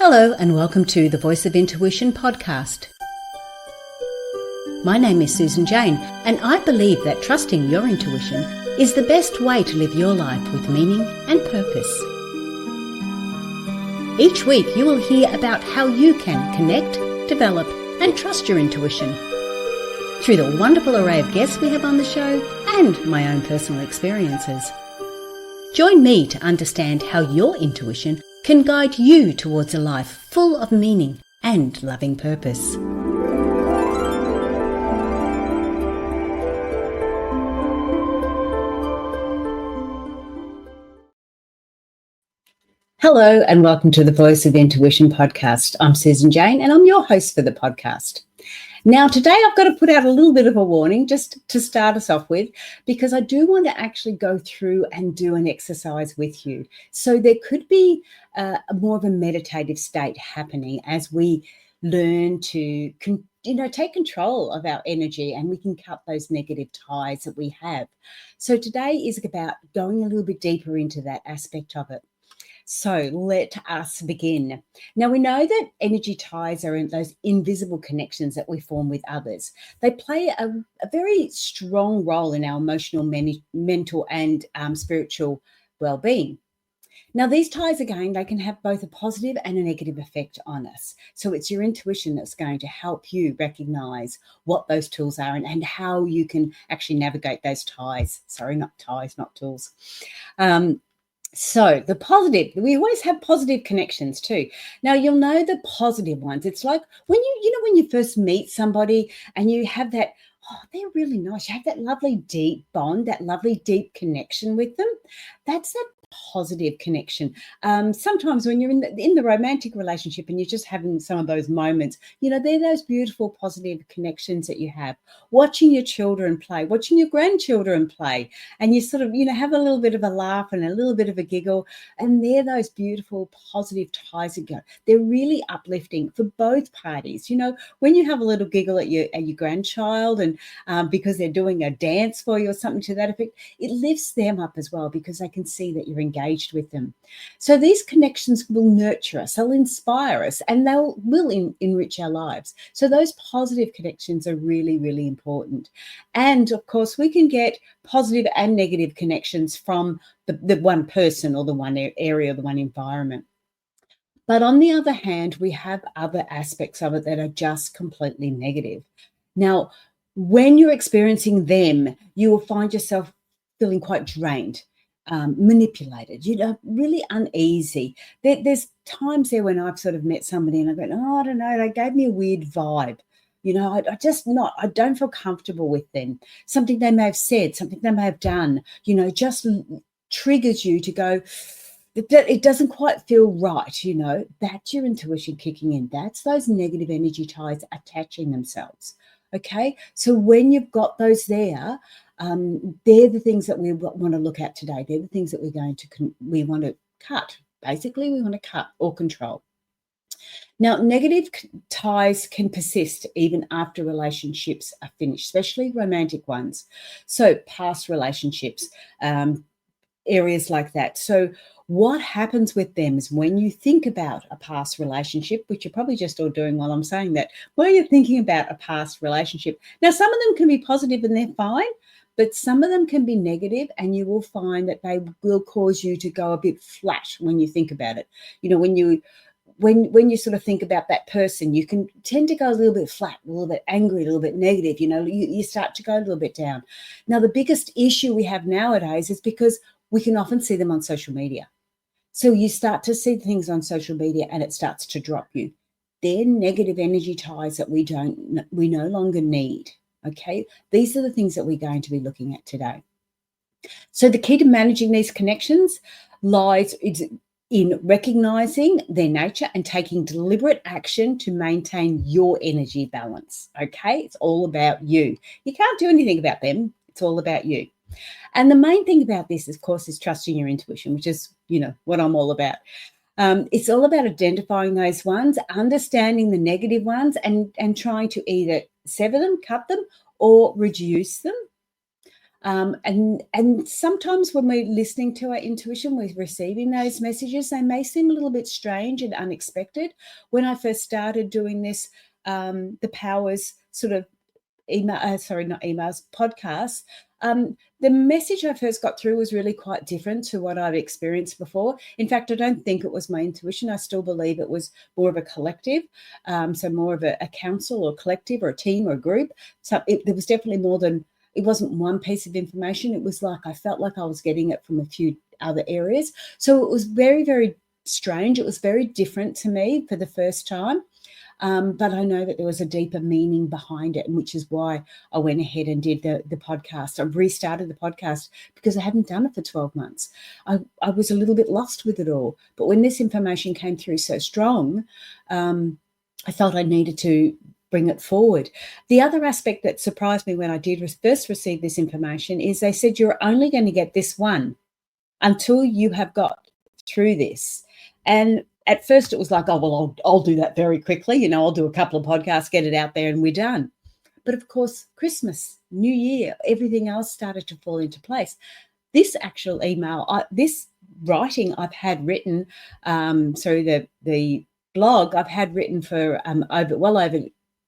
Hello and welcome to the Voice of Intuition podcast. My name is Susan Jane and I believe that trusting your intuition is the best way to live your life with meaning and purpose. Each week you will hear about how you can connect, develop and trust your intuition through the wonderful array of guests we have on the show and my own personal experiences. Join me to understand how your intuition can guide you towards a life full of meaning and loving purpose. Hello and welcome to the Voice of Intuition podcast. I'm Susan Jane and I'm your host for the podcast. Now, today I've got to put out a little bit of a warning just to start us off with, because I do want to actually go through and do an exercise with you. So there could be more of a meditative state happening as we learn to take control of our energy and we can cut those negative ties that we have. So today is about going a little bit deeper into that aspect of it. So let us begin. Now, we know that energy ties are in those invisible connections that we form with others. They play a very strong role in our emotional, mental and spiritual well-being. Now, these ties, again, they can have both a positive and a negative effect on us. So it's your intuition that's going to help you recognize what those tools are and how you can actually navigate those ties. Sorry, not ties, not tools. So the positive, we always have positive connections too. Now, you'll know the positive ones. It's like when when you first meet somebody and you have that, oh, they're really nice. You have that lovely deep bond, that lovely deep connection with them. That's that positive connection. Sometimes when you're in the romantic relationship and you're just having some of those moments, they're those beautiful positive connections that you have. Watching your children play, watching your grandchildren play, and you sort of, have a little bit of a laugh and a little bit of a giggle, and they're those beautiful positive ties that go. They're really uplifting for both parties. When you have a little giggle at your grandchild and because they're doing a dance for you or something to that effect, it lifts them up as well because they can see that you're engaged with them. So these connections will nurture us, they'll inspire us, and they'll enrich our lives. So those positive connections are really, really important. And of course, we can get positive and negative connections from the one person or the one area or the one environment. But on the other hand, we have other aspects of it that are just completely negative. Now, when you're experiencing them, you will find yourself feeling quite drained, manipulated, really uneasy. There's times there when I've sort of met somebody and I go, oh, I don't know, they gave me a weird vibe. I don't feel comfortable with them. Something they may have said, something they may have done, just triggers you to go, it doesn't quite feel right, That's your intuition kicking in. That's those negative energy ties attaching themselves. Okay, so when you've got those there, they're the things that we want to look at today. They're the things that we want to cut. Basically, we want to cut or control. Now, negative ties can persist even after relationships are finished, especially romantic ones. So past relationships, areas like that. So what happens with them is when you think about a past relationship, which you're probably just all doing while I'm saying that, while you're thinking about a past relationship. Now, some of them can be positive and they're fine, but some of them can be negative, and you will find that they will cause you to go a bit flat when you think about it. When you sort of think about that person, you can tend to go a little bit flat, a little bit angry, a little bit negative. You start to go a little bit down. Now, the biggest issue we have nowadays is because we can often see them on social media. So you start to see things on social media and it starts to drop you. They're negative energy ties that we no longer need. Okay, these are the things that we're going to be looking at today. So the key to managing these connections lies in recognizing their nature and taking deliberate action to maintain your energy balance. Okay, it's all about you. You can't do anything about them. It's all about you. And the main thing about this, of course, is trusting your intuition, which is, what I'm all about. It's all about identifying those ones, understanding the negative ones, and trying to either sever them, cut them, or reduce them. And sometimes when we're listening to our intuition, we're receiving those messages. They may seem a little bit strange and unexpected. When I first started doing this, the powers sort of not emails, podcasts. The message I first got through was really quite different to what I've experienced before. In fact, I don't think it was my intuition. I still believe it was more of a collective, so more of a council or collective or a team or a group. So there was definitely more than, it wasn't one piece of information. It was like I felt like I was getting it from a few other areas. So it was very, very strange. It was very different to me for the first time. But I know that there was a deeper meaning behind it, and which is why I went ahead and did the podcast. I restarted the podcast because I hadn't done it for 12 months. I was a little bit lost with it all. But when this information came through so strong, I felt I needed to bring it forward. The other aspect that surprised me when I did first receive this information is they said, you're only going to get this one until you have got through this. And at first it was like, oh, well, I'll do that very quickly. I'll do a couple of podcasts, get it out there and we're done. But of course, Christmas, New Year, everything else started to fall into place. This actual email, this writing I've had written, the blog I've had written for over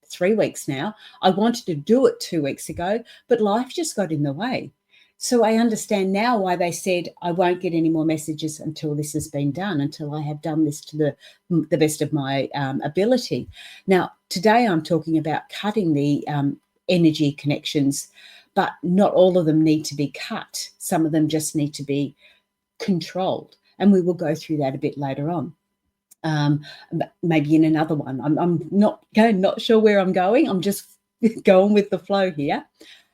3 weeks now. I wanted to do it 2 weeks ago, but life just got in the way. So I understand now why they said I won't get any more messages until this has been done, until I have done this to the best of my ability. Now, today I'm talking about cutting the energy connections, but not all of them need to be cut. Some of them just need to be controlled. And we will go through that a bit later on. Maybe in another one. I'm not sure where I'm going. I'm just going with the flow here.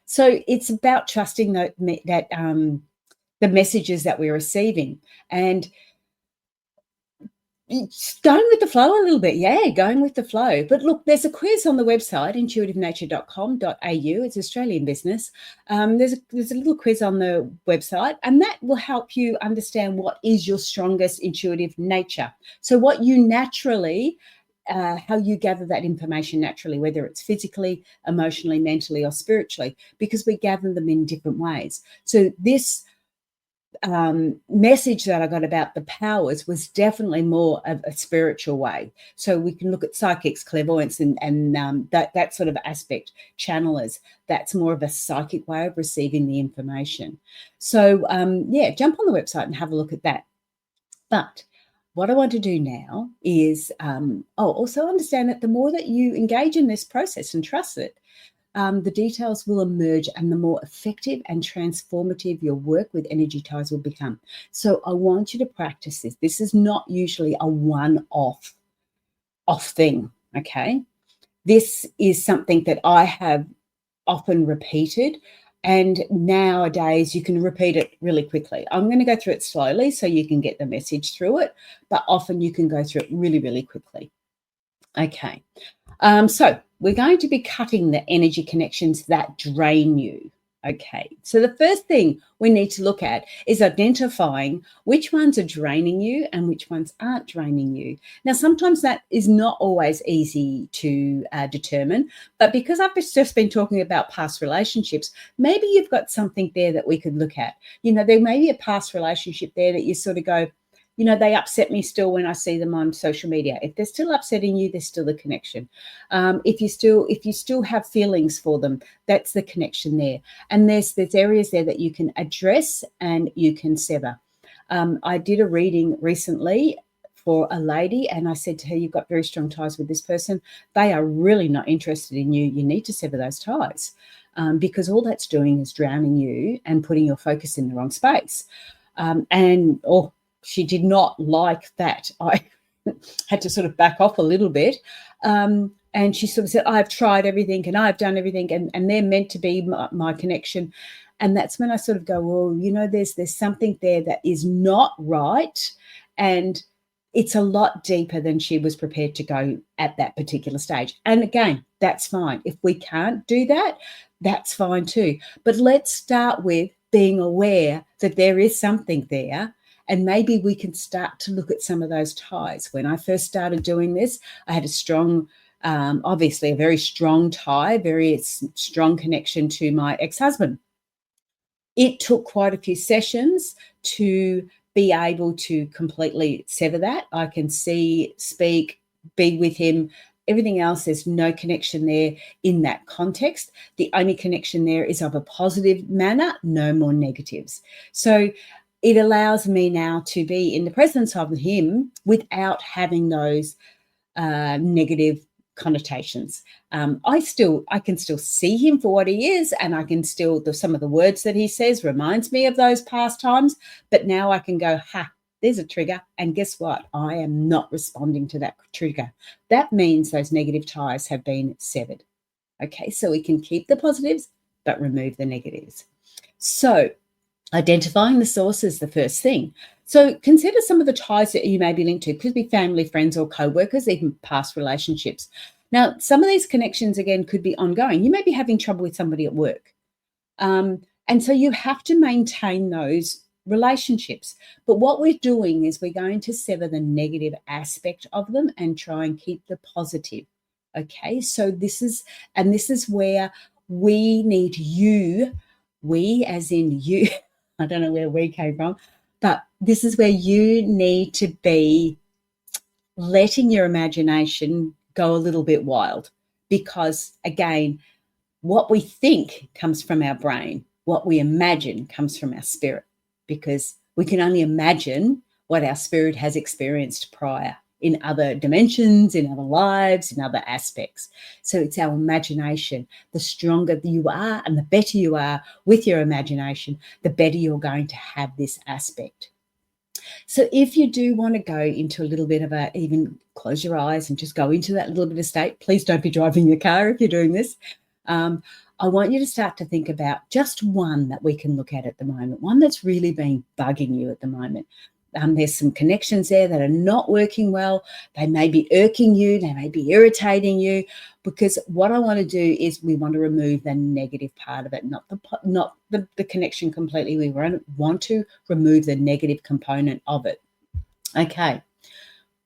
So it's about trusting that the messages that we're receiving and going with the flow a little bit. Yeah, going with the flow. But look, there's a quiz on the website, intuitivenature.com.au. It's Australian business. There's a little quiz on the website, and that will help you understand what is your strongest intuitive nature. So what you naturally how you gather that information naturally, whether it's physically, emotionally, mentally, or spiritually, because we gather them in different ways. So this message that I got about the powers was definitely more of a spiritual way. So we can look at psychics, clairvoyance, and that sort of aspect, channelers. That's more of a psychic way of receiving the information. So jump on the website and have a look at that. But what I want to do now is also understand that the more that you engage in this process and trust it, the details will emerge and the more effective and transformative your work with energy ties will become. So I want you to practice this. This is not usually a one-off thing, okay? This is something that I have often repeated, and nowadays you can repeat it really quickly. I'm going to go through it slowly so you can get the message through it, but often you can go through it really, really quickly. Okay. So we're going to be cutting the energy connections that drain you. Okay, so the first thing we need to look at is identifying which ones are draining you and which ones aren't draining you. Now, sometimes that is not always easy to determine, but because I've just been talking about past relationships, maybe you've got something there that we could look at. There may be a past relationship there that you sort of go, they upset me still when I see them on social media. If they're still upsetting you, there's still a connection. If you still have feelings for them, that's the connection there. And there's areas there that you can address and you can sever. I did a reading recently for a lady, and I said to her, you've got very strong ties with this person. They are really not interested in you. You need to sever those ties because all that's doing is drowning you and putting your focus in the wrong space. She did not like that. I had to sort of back off a little bit. And she sort of said, I've tried everything and I've done everything and they're meant to be my connection. And that's when I sort of go, well, there's something there that is not right. And it's a lot deeper than she was prepared to go at that particular stage. And again, that's fine. If we can't do that, that's fine too. But let's start with being aware that there is something there. And maybe we can start to look at some of those ties. When I first started doing this, I had a strong, obviously a very strong tie, very strong connection to my ex-husband. It took quite a few sessions to be able to completely sever that. I can see, speak, be with him. Everything else, there's no connection there in that context. The only connection there is of a positive manner, no more negatives. So it allows me now to be in the presence of him without having those negative connotations. I can still see him for what he is, and I can still, some of the words that he says reminds me of those past times, but now I can go, there's a trigger, and guess what? I am not responding to that trigger. That means those negative ties have been severed. Okay, so we can keep the positives, but remove the negatives. So identifying the source is the first thing. So consider some of the ties that you may be linked to. It could be family, friends, or co-workers, even past relationships. Now, some of these connections, again, could be ongoing. You may be having trouble with somebody at work. And so you have to maintain those relationships. But what we're doing is we're going to sever the negative aspect of them and try and keep the positive. Okay, so this is where we need you, we as in you, I don't know where we came from, but this is where you need to be letting your imagination go a little bit wild, because again, what we think comes from our brain, what we imagine comes from our spirit, because we can only imagine what our spirit has experienced prior in other dimensions, in other lives, in other aspects. So it's our imagination. The stronger you are and the better you are with your imagination, the better you're going to have this aspect. So if you do want to go into a little bit of even close your eyes and just go into that little bit of state, please don't be driving your car if you're doing this. I want you to start to think about just one that we can look at the moment, one that's really been bugging you at the moment. There's some connections there that are not working well. They may be irking you. They may be irritating you, because what I want to do is we want to remove the negative part of it, not the connection completely. We want to remove the negative component of it. Okay,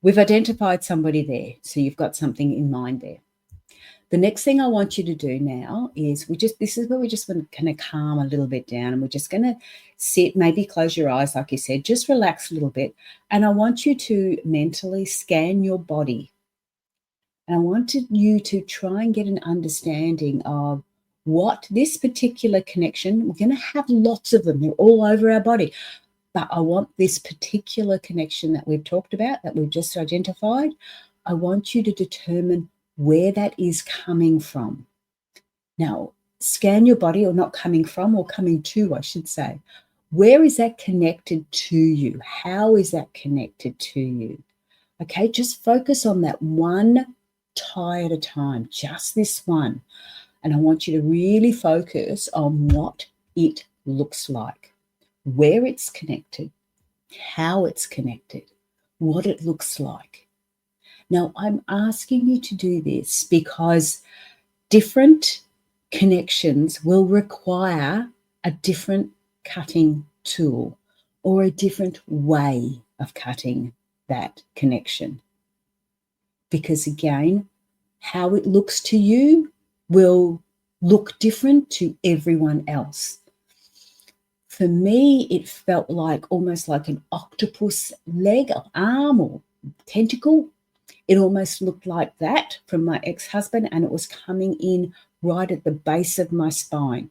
we've identified somebody there, so you've got something in mind there. The next thing I want you to do now is this is where we just want to kind of calm a little bit down, and we're just going to sit, maybe close your eyes, like you said, just relax a little bit. And I want you to mentally scan your body. And I wanted you to try and get an understanding of what this particular connection, we're going to have lots of them, they're all over our body. But I want this particular connection that we've talked about, that we've just identified, I want you to determine where that is coming from. Now, scan your body, or not coming from, or coming to, I should say. Where is that connected to you? How is that connected to you? Okay, just focus on that one tie at a time, just this one. And I want you to really focus on what it looks like, where it's connected, how it's connected, what it looks like. Now, I'm asking you to do this because different connections will require a different cutting tool or a different way of cutting that connection. Because again, how it looks to you will look different to everyone else. For me, it felt like almost like an octopus leg or arm or tentacle. It almost looked like that from my ex-husband, and it was coming in right at the base of my spine.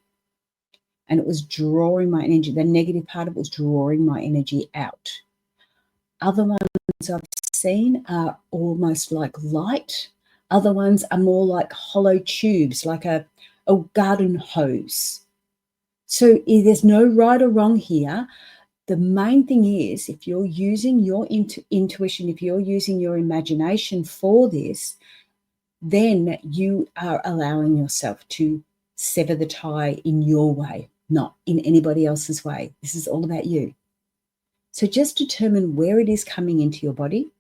And it was drawing my energy. The negative part of it was drawing my energy out. Other ones I've seen are almost like light. Other ones are more like hollow tubes, like a garden hose. So there's no right or wrong here. The main thing is, if you're using your intuition, if you're using your imagination for this, then you are allowing yourself to sever the tie in your way, not in anybody else's way. This is all about you. So just determine where it is coming into your body,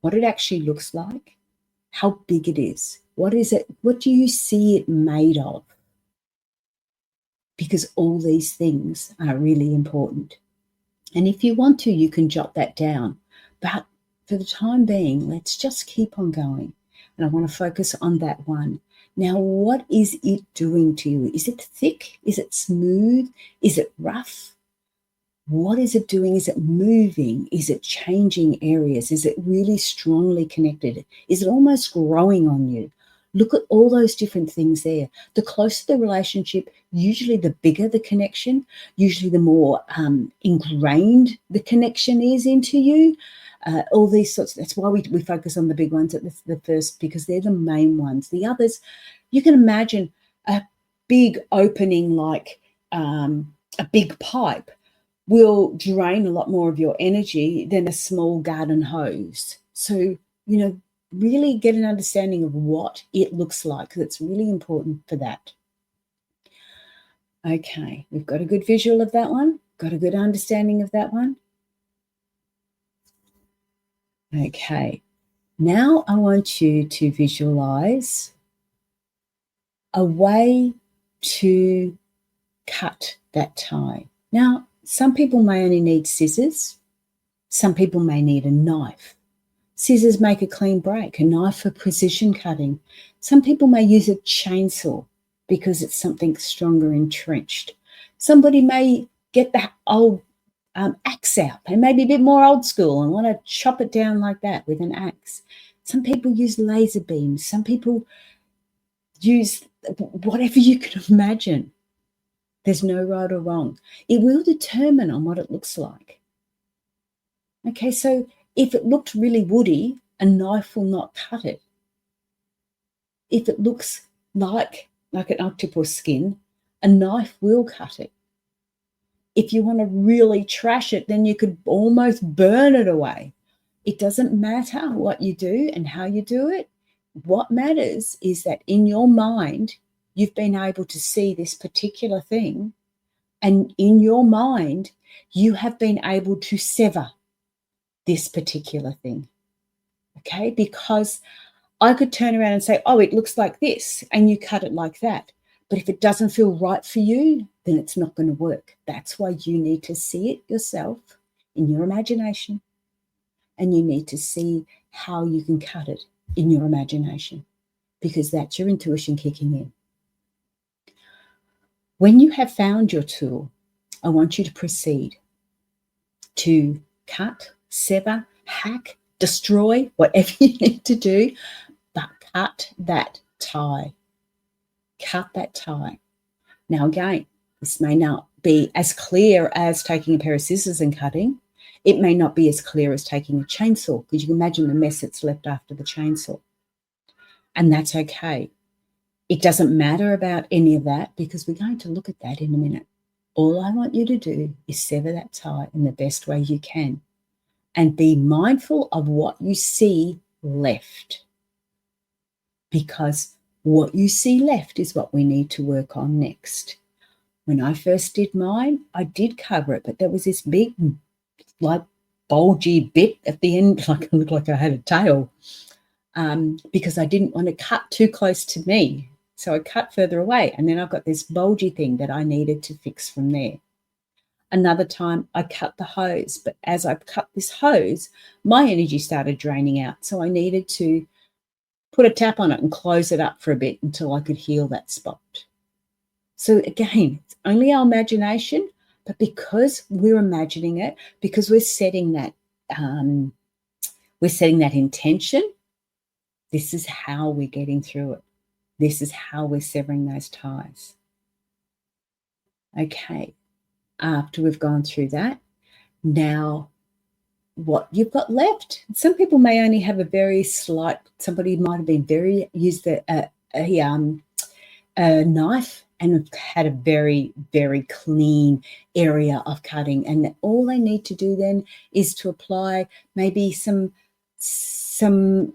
what it actually looks like, how big it is. What is it? What do you see it made of? Because all these things are really important. And if you want to, you can jot that down. But for the time being, let's just keep on going. And I want to focus on that one. Now, what is it doing to you? Is it thick? Is it smooth? Is it rough? What is it doing? Is it moving? Is it changing areas? Is it really strongly connected? Is it almost growing on you? Look at all those different things there. The closer the relationship, usually the bigger the connection, usually the more ingrained the connection is into you. All these sorts, that's why we focus on the big ones at the first, because they're the main ones. The others, you can imagine a big opening like a big pipe will drain a lot more of your energy than a small garden hose. So, really get an understanding of what it looks like. That's really important for that. Okay, we've got a good visual of that one, got a good understanding of that one. Okay, now I want you to visualize a way to cut that tie. Now, some people may only need scissors. Some people may need a knife. Scissors make a clean break, a knife for precision cutting. Some people may use a chainsaw because it's something stronger entrenched. Somebody may get the old axe out. They may be a bit more old school and want to chop it down like that with an axe. Some people use laser beams. Some people use whatever you can imagine. There's no right or wrong. It will determine on what it looks like. Okay, so if it looked really woody, a knife will not cut it. If it looks like an octopus skin, a knife will cut it. If you want to really trash it, then you could almost burn it away. It doesn't matter what you do and how you do it. What matters is that in your mind, you've been able to see this particular thing, and in your mind, you have been able to sever this particular thing. Okay, because I could turn around and say, oh, it looks like this, and you cut it like that. But if it doesn't feel right for you, then it's not going to work. That's why you need to see it yourself in your imagination, and you need to see how you can cut it in your imagination, because that's your intuition kicking in. When you have found your tool, I want you to proceed to cut, sever, hack, destroy, whatever you need to do, but cut that tie. Cut that tie. Now, again, this may not be as clear as taking a pair of scissors and cutting. It may not be as clear as taking a chainsaw, because you can imagine the mess that's left after the chainsaw. And that's okay. It doesn't matter about any of that, because we're going to look at that in a minute. All I want you to do is sever that tie in the best way you can, and be mindful of what you see left, because what you see left is what we need to work on next. When I first did mine, I did cover it, but there was this big, like, bulgy bit at the end, like it looked like I had a tail, because I didn't want to cut too close to me. So I cut further away, and then I've got this bulgy thing that I needed to fix from there. Another time I cut the hose, but as I cut this hose, my energy started draining out. So I needed to put a tap on it and close it up for a bit until I could heal that spot. So again, it's only our imagination, but because we're imagining it, because we're setting that intention, this is how we're getting through it. This is how we're severing those ties. Okay, after we've gone through that, now what you've got left. Some people may only have a very slight, somebody might have been used a knife and have had a very, very clean area of cutting. And all they need to do then is to apply maybe some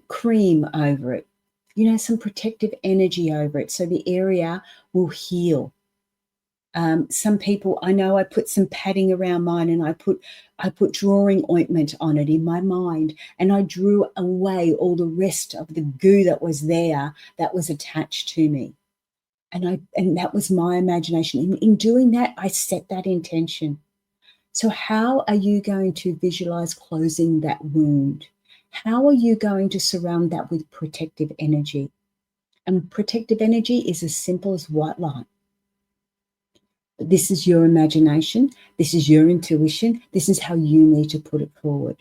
cream over it, some protective energy over it, so the area will heal. Some people, I know I put some padding around mine, and I put drawing ointment on it in my mind, and I drew away all the rest of the goo that was there that was attached to me. And that was my imagination. In doing that, I set that intention. So how are you going to visualize closing that wound? How are you going to surround that with protective energy? And protective energy is as simple as white light. This is your imagination. This is your intuition. This is how you need to put it forward.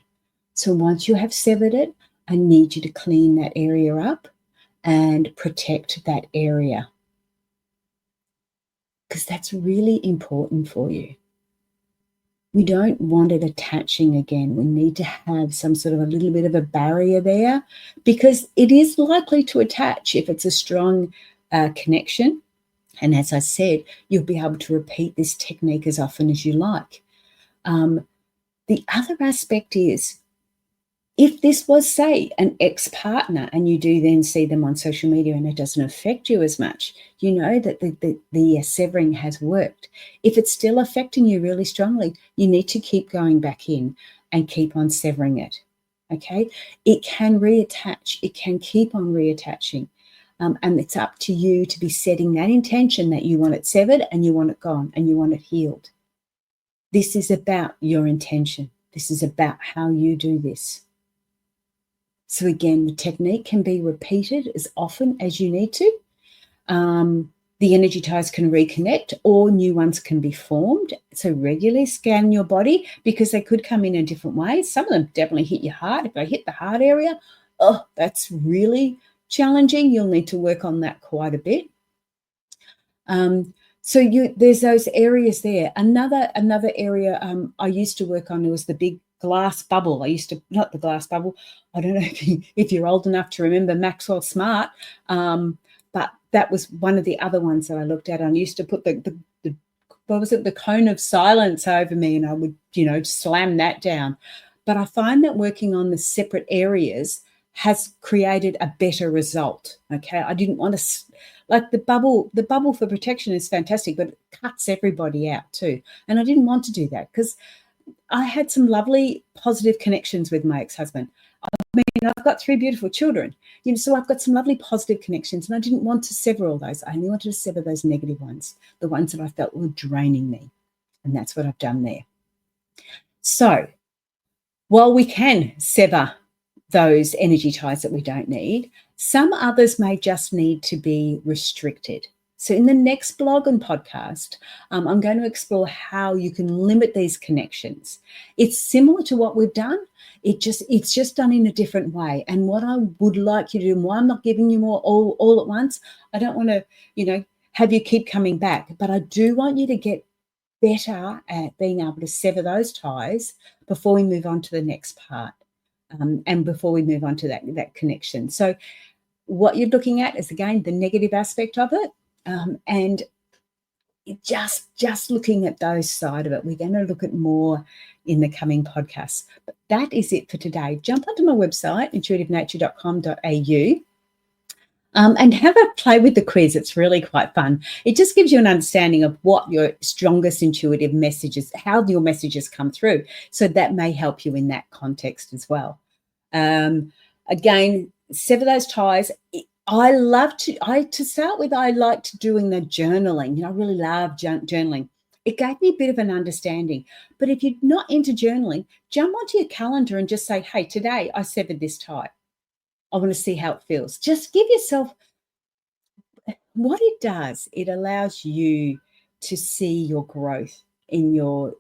So once you have severed it, I need you to clean that area up and protect that area, because that's really important for you. We don't want it attaching again. We need to have some sort of a little bit of a barrier there, because it is likely to attach if it's a strong connection. And as I said, you'll be able to repeat this technique as often as you like. The other aspect is, if this was, say, an ex-partner and you do then see them on social media and it doesn't affect you as much, you know that the severing has worked. If it's still affecting you really strongly, you need to keep going back in and keep on severing it, okay? It can reattach. It can keep on reattaching. And it's up to you to be setting that intention that you want it severed and you want it gone and you want it healed. This is about your intention. This is about how you do this. So again, the technique can be repeated as often as you need to. The energy ties can reconnect or new ones can be formed. So regularly scan your body, because they could come in different ways. Some of them definitely hit your heart. If they hit the heart area, oh, that's really challenging. You'll need to work on that quite a bit. So there's those areas there. Another area I used to work on was the big glass bubble. Not the glass bubble. I don't know if you're old enough to remember Maxwell Smart, but that was one of the other ones that I looked at. I used to put the what was it, the cone of silence over me, and I would, slam that down. But I find that working on the separate areas has created a better result. Okay, I didn't want to, like the bubble for protection is fantastic, but it cuts everybody out too. And I didn't want to do that, because I had some lovely positive connections with my ex-husband. I mean, I've got 3 beautiful children, so I've got some lovely positive connections, and I didn't want to sever all those. I only wanted to sever those negative ones, the ones that I felt were draining me. And that's what I've done there. So while we can sever those energy ties that we don't need, some others may just need to be restricted. So in the next blog and podcast, I'm going to explore how you can limit these connections. It's similar to what we've done. It's just done in a different way. And what I would like you to do, and why I'm not giving you more all at once, I don't want to, have you keep coming back, but I do want you to get better at being able to sever those ties before we move on to the next part, and before we move on to that connection. So what you're looking at is, again, the negative aspect of it, and just looking at those side of it. We're going to look at more in the coming podcasts. But that is it for today. Jump onto my website, intuitivenature.com.au. And have a play with the quiz. It's really quite fun. It just gives you an understanding of what your strongest intuitive messages, how your messages come through. So that may help you in that context as well. Again, sever those ties. To start with, I liked doing the journaling. I really love journaling. It gave me a bit of an understanding. But if you're not into journaling, jump onto your calendar and just say, hey, today I severed this tie. I want to see how it feels. Just give yourself, what it does, it allows you to see your growth in your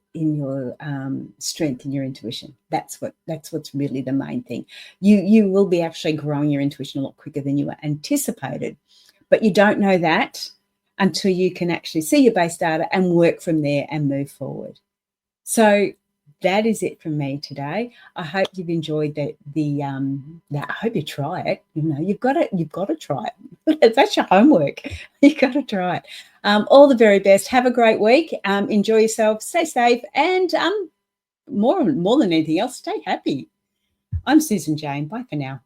strength and your intuition. That's what's really the main thing. You will be actually growing your intuition a lot quicker than you anticipated, but you don't know that until you can actually see your base data and work from there and move forward. So that is it from me today. I hope you've enjoyed I hope you try it. You've got to try it. That's your homework. You've got to try it. All the very best. Have a great week. Enjoy yourself. Stay safe, and more than anything else, stay happy. I'm Susan Jane. Bye for now.